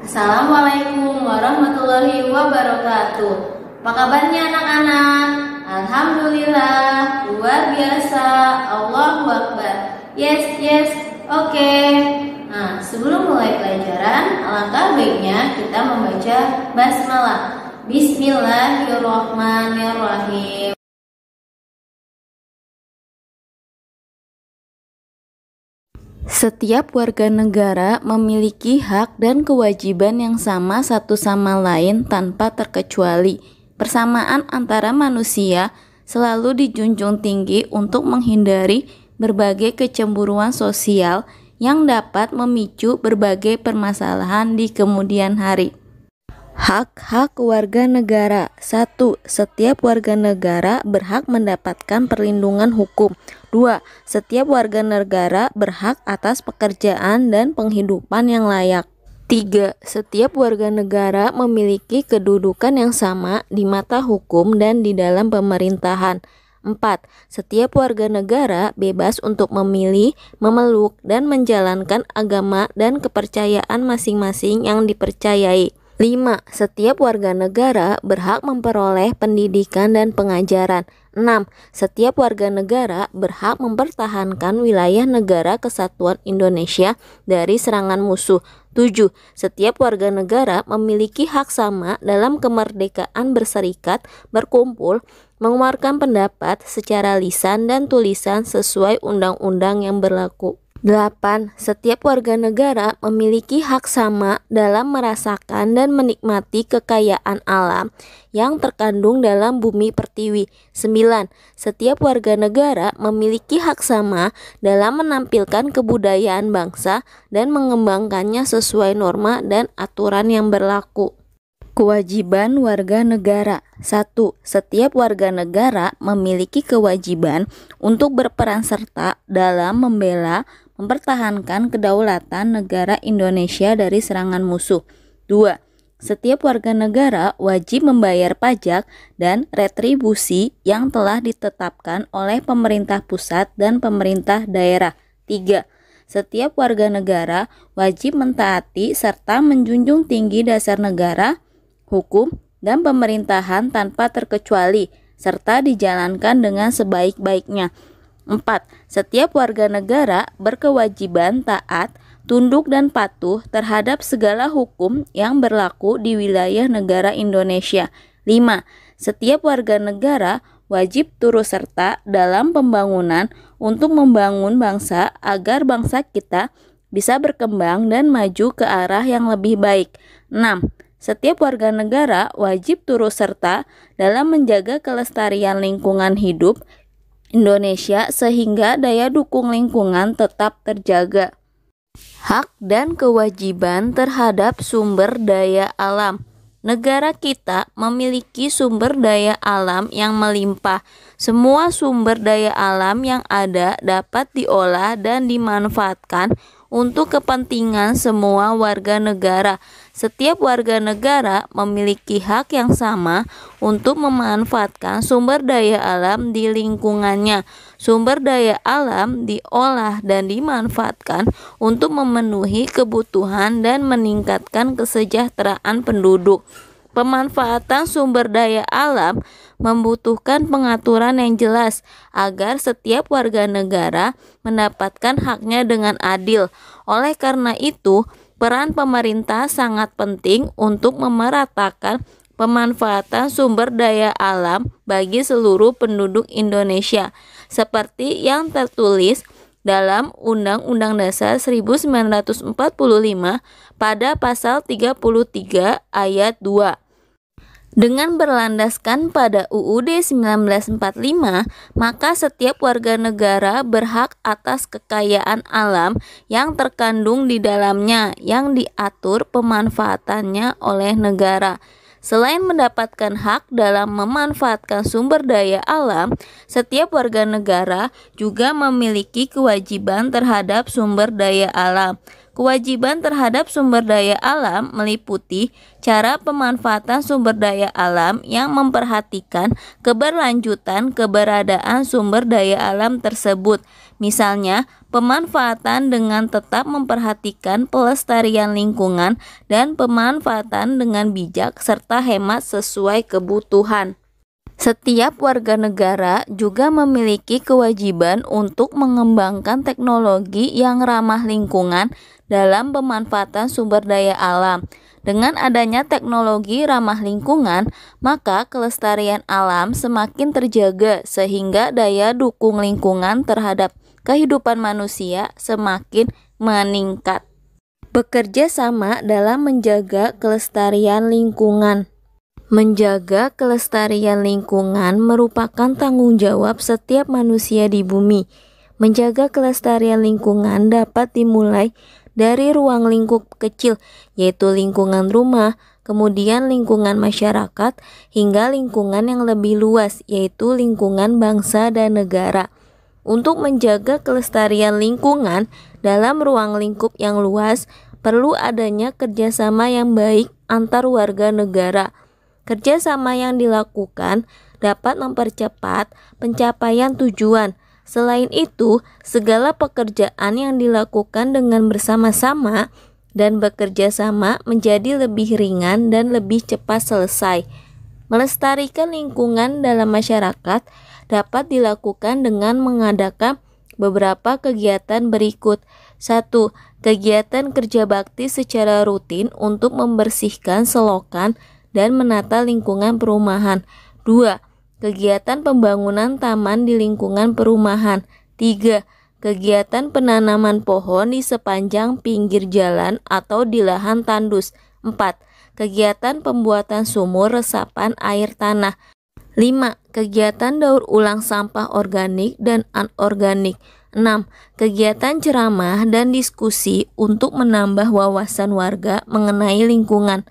Assalamualaikum warahmatullahi wabarakatuh. Apa kabarnya anak-anak? Alhamdulillah, luar biasa. Allahu Akbar. Yes, oke. Nah, sebelum mulai pelajaran, alangkah baiknya kita membaca basmalah. Bismillahirrahmanirrahim. Setiap warga negara memiliki hak dan kewajiban yang sama satu sama lain tanpa terkecuali. Persamaan antara manusia selalu dijunjung tinggi untuk menghindari berbagai kecemburuan sosial yang dapat memicu berbagai permasalahan di kemudian hari. Hak-hak warga negara. 1. Setiap warga negara berhak mendapatkan perlindungan hukum. 2. Setiap warga negara berhak atas pekerjaan dan penghidupan yang layak. 3. Setiap warga negara memiliki kedudukan yang sama di mata hukum dan di dalam pemerintahan. 4. Setiap warga negara bebas untuk memilih, memeluk, dan menjalankan agama dan kepercayaan masing-masing yang dipercayai. 5. Setiap warga negara berhak memperoleh pendidikan dan pengajaran. 6. Setiap warga negara berhak mempertahankan wilayah negara kesatuan Indonesia dari serangan musuh. 7. Setiap warga negara memiliki hak sama dalam kemerdekaan berserikat, berkumpul, mengeluarkan pendapat secara lisan dan tulisan sesuai undang-undang yang berlaku. 8. Setiap warga negara memiliki hak sama dalam merasakan dan menikmati kekayaan alam yang terkandung dalam bumi pertiwi. 9. Setiap warga negara memiliki hak sama dalam menampilkan kebudayaan bangsa dan mengembangkannya sesuai norma dan aturan yang berlaku. Kewajiban warga negara. 1. Setiap warga negara memiliki kewajiban untuk berperan serta dalam membela, mempertahankan kedaulatan negara Indonesia dari serangan musuh. 2. Setiap warga negara wajib membayar pajak dan retribusi yang telah ditetapkan oleh pemerintah pusat dan pemerintah daerah. 3. Setiap warga negara wajib mentaati serta menjunjung tinggi dasar negara, hukum, dan pemerintahan tanpa terkecuali, serta dijalankan dengan sebaik-baiknya. 4. Setiap warga negara berkewajiban taat, tunduk dan patuh terhadap segala hukum yang berlaku di wilayah negara Indonesia. 5. Setiap warga negara wajib turut serta dalam pembangunan untuk membangun bangsa agar bangsa kita bisa berkembang dan maju ke arah yang lebih baik. 6. Setiap warga negara wajib turut serta dalam menjaga kelestarian lingkungan hidup Indonesia sehingga daya dukung lingkungan tetap terjaga. Hak dan kewajiban terhadap sumber daya alam. Negara kita memiliki sumber daya alam yang melimpah. Semua sumber daya alam yang ada dapat diolah dan dimanfaatkan untuk kepentingan semua warga negara. Setiap warga negara memiliki hak yang sama untuk memanfaatkan sumber daya alam di lingkungannya. Sumber daya alam diolah dan dimanfaatkan untuk memenuhi kebutuhan dan meningkatkan kesejahteraan penduduk. Pemanfaatan sumber daya alam membutuhkan pengaturan yang jelas agar setiap warga negara mendapatkan haknya dengan adil. Oleh karena itu, peran pemerintah sangat penting untuk memeratakan pemanfaatan sumber daya alam bagi seluruh penduduk Indonesia, seperti yang tertulis dalam Undang-Undang Dasar 1945 pada pasal 33 ayat 2. Dengan berlandaskan pada UUD 1945, maka setiap warga negara berhak atas kekayaan alam yang terkandung di dalamnya yang diatur pemanfaatannya oleh negara. Selain mendapatkan hak dalam memanfaatkan sumber daya alam, setiap warga negara juga memiliki kewajiban terhadap sumber daya alam. Kewajiban terhadap sumber daya alam meliputi cara pemanfaatan sumber daya alam yang memperhatikan keberlanjutan keberadaan sumber daya alam tersebut. Misalnya, pemanfaatan dengan tetap memperhatikan pelestarian lingkungan dan pemanfaatan dengan bijak serta hemat sesuai kebutuhan. Setiap warga negara juga memiliki kewajiban untuk mengembangkan teknologi yang ramah lingkungan dalam pemanfaatan sumber daya alam. Dengan adanya teknologi ramah lingkungan, maka kelestarian alam semakin terjaga sehingga daya dukung lingkungan terhadap kehidupan manusia semakin meningkat. Bekerja sama dalam menjaga kelestarian lingkungan. Menjaga kelestarian lingkungan merupakan tanggung jawab setiap manusia di bumi. Menjaga kelestarian lingkungan dapat dimulai dari ruang lingkup kecil, yaitu lingkungan rumah, kemudian lingkungan masyarakat, hingga lingkungan yang lebih luas, yaitu lingkungan bangsa dan negara. Untuk menjaga kelestarian lingkungan dalam ruang lingkup yang luas, perlu adanya kerjasama yang baik antar warga negara. Kerjasama yang dilakukan dapat mempercepat pencapaian tujuan. Selain itu, segala pekerjaan yang dilakukan dengan bersama-sama dan bekerja sama menjadi lebih ringan dan lebih cepat selesai. Melestarikan lingkungan dalam masyarakat dapat dilakukan dengan mengadakan beberapa kegiatan berikut. 1. Kegiatan kerja bakti secara rutin untuk membersihkan selokan dan menata lingkungan perumahan. 2. Kegiatan pembangunan taman di lingkungan perumahan. 3. Kegiatan penanaman pohon di sepanjang pinggir jalan atau di lahan tandus. 4. Kegiatan pembuatan sumur resapan air tanah. 5. Kegiatan daur ulang sampah organik dan anorganik. 6. Kegiatan ceramah dan diskusi untuk menambah wawasan warga mengenai lingkungan.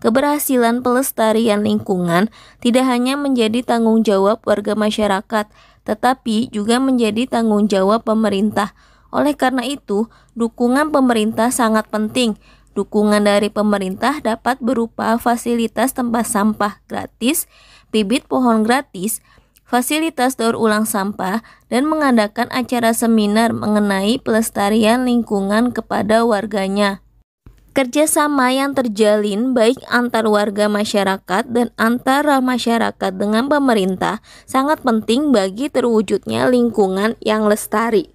Keberhasilan pelestarian lingkungan tidak hanya menjadi tanggung jawab warga masyarakat, tetapi juga menjadi tanggung jawab pemerintah. Oleh karena itu, dukungan pemerintah sangat penting. Dukungan dari pemerintah dapat berupa fasilitas tempat sampah gratis, bibit pohon gratis, fasilitas daur ulang sampah, dan mengadakan acara seminar mengenai pelestarian lingkungan kepada warganya. Kerjasama yang terjalin baik antar warga masyarakat dan antara masyarakat dengan pemerintah sangat penting bagi terwujudnya lingkungan yang lestari.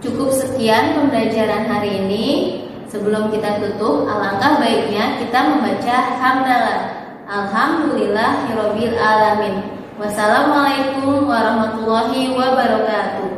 Cukup sekian pembelajaran hari ini. Sebelum kita tutup, alangkah baiknya kita membaca hamdalah. Alhamdulillahirabbil alamin. Wassalamualaikum warahmatullahi wabarakatuh.